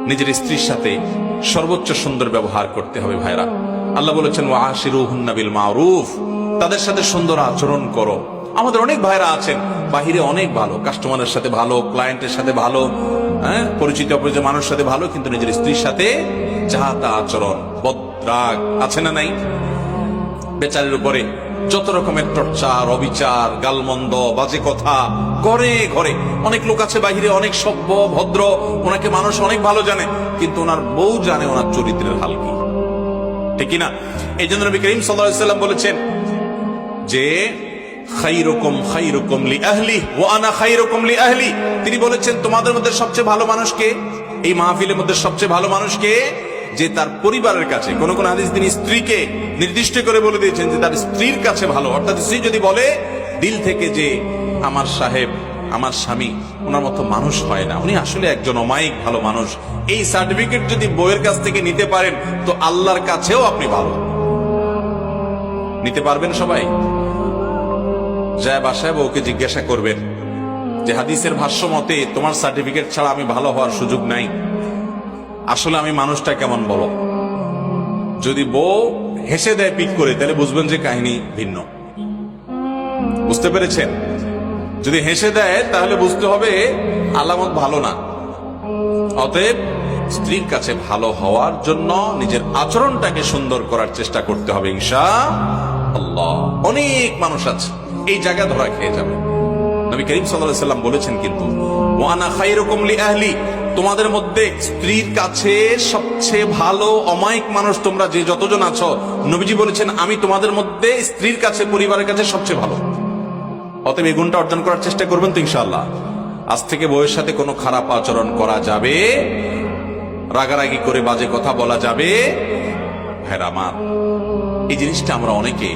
নিজের স্ত্রীর সাথে সর্বোচ্চ সুন্দর ব্যবহার করতে হবে ভাইরা। আল্লাহ বলেছেন ওয়াশিরুহুন্না বিল মারুফ, তাদের সাথে সুন্দর আচরণ করো। আমাদের অনেক ভাইরা আছেন বাহিরে অনেক ভালো, কাস্টমারের সাথে ভালো, ক্লায়েন্টের সাথে ভালো, পরিচিত অপরিচিত মানুষের সাথে ভালো, কিন্তু নিজের স্ত্রীর সাথে যাহা তা আচরণ, বদরাগ আছে না নাই? বেচারের উপরে যত রকমের টর্চার, অবিচার, গালমন্দ, বাজে কথা ঘরে ঘরে। অনেক লোক আছে বাহিরে অনেক সভ্য ভদ্র, ওনাকে মানুষ অনেক ভালো জানে, কিন্তু ওনার বউ জানে ওনার চরিত্রের হাল কি, ঠিক কিনা? এই জন্য নবী করিম সাল্লাল্লাহু আলাইহি ওয়াসাল্লাম বলেছেন যে খায়রুকুম খায়রুকুম লিআহলি ওয়া আনা খায়রুকুম লিআহলি। তিনি বলেছেন তোমাদের মধ্যে সবচেয়ে ভালো মানুষ কে? এই মাহফিলের মধ্যে সবচেয়ে ভালো মানুষ কে? যে তার পরিবারের কাছে, কোন কোন হাদিস তিনি স্ত্রীকে নির্দিষ্ট করে বলে দিয়েছেন যে তার স্ত্রীর কাছে ভালো। অর্থাৎ স্ত্রী যদি বলে দিল থেকে যে আমার সাহেব, আমার স্বামী ওনার মতো মানুষ হয় না, উনি আসলে একজন অমায়িক ভালো মানুষ, এই সার্টিফিকেট যদি বউয়ের কাছ থেকে নিতে পারেন তো আল্লাহর কাছেও আপনি ভালো। নিতে পারবেন সবাই? যায় বাসায় বউকে জিজ্ঞাসা করবেন যে হাদিসের ভাষ্য মতে তোমার সার্টিফিকেট ছাড়া আমি ভালো হওয়ার সুযোগ নাই, আসলে আমি মানুষটা কেমন বলো। যদি বউ হেসে দেয় পিক করে, তাহলে বুঝবেন যে কাহিনী ভিন্ন। বুঝতে পেরেছেন? যদি হেসে দেয় তাহলে বুঝতে হবে আলামত ভালো না। অতএব স্ত্রীর কাছে ভালো হওয়ার জন্য নিজের আচরণটাকে সুন্দর করার চেষ্টা করতে হবে ইনশাআল্লাহ। অনেক মানুষ আছে এই জায়গা ধরা খেয়ে যাবে। নবী করিম সাল্লাল্লাহু আলাইহি ওয়াসাল্লাম বলেছেন কিন্তু ওয়া আনা খায়রুকুম লিআহলি, তোমাদের মধ্যে স্ত্রীর কাছে সবচেয়ে ভালো অমায়িক মানুষ তোমরা যে যতজন আছো, নবীজি বলেছেন আমি তোমাদের মধ্যে স্ত্রীর কাছে, পরিবারের কাছে সবচেয়ে ভালো। অতএব এই গুণটা অর্জন করার চেষ্টা করবেন তো ইনশাআল্লাহ। আজ থেকে বউয়ের সাথে কোনো খারাপ আচরণ করা যাবে, রাগারাগি করে বাজে কথা বলা যাবে ভাইরা আমার। এই জিনিসটা আমরা অনেকে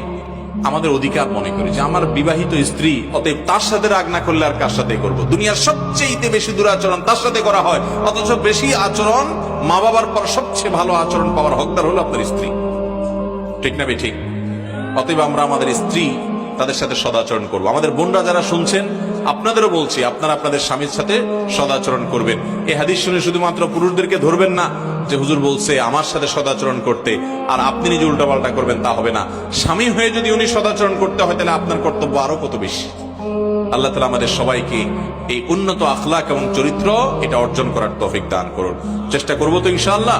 আমাদের অধিকার মনে করি যে আমার বিবাহিত স্ত্রী, অতএব তার সাথে রাগ না করলে আর কার সাথে করবো। দুনিয়ার সবচেয়ে বেশি দুরাচরণ তার সাথে করা হয়, অথচ বেশি আচরণ মা বাবার পর সবচেয়ে ভালো আচরণ পাওয়ার হকদার হলো আপনার স্ত্রী, ঠিক না ঠিক? অতএব আমরা আমাদের স্ত্রী তাদের সাথে সদাচরণ করবো। আমাদের বোনরা যারা শুনছেন আপনাদেরও বলছি, আপনারা আপনাদের স্বামীর সাথে সদাচরণ করবেন। এই হাদিস শুনে শুধুমাত্র পুরুষদেরকে ধরবেন না যে হুজুর বলছে আমার সাথে সদাচরণ করতে, আর আপনি নিজে উল্টাপাল্টা করবেন, তা হবে না। স্বামী হয়ে যদি উনি সদাচরণ করতে হয় তাহলে আপনার কর্তব্য আরো কত বেশি। আল্লাহ তাআলা আমাদের সবাইকে এই উন্নত আখলাক এবং চরিত্র এটা অর্জন করার তৌফিক দান করুন। চেষ্টা করবো তো ইনশাআল্লাহ।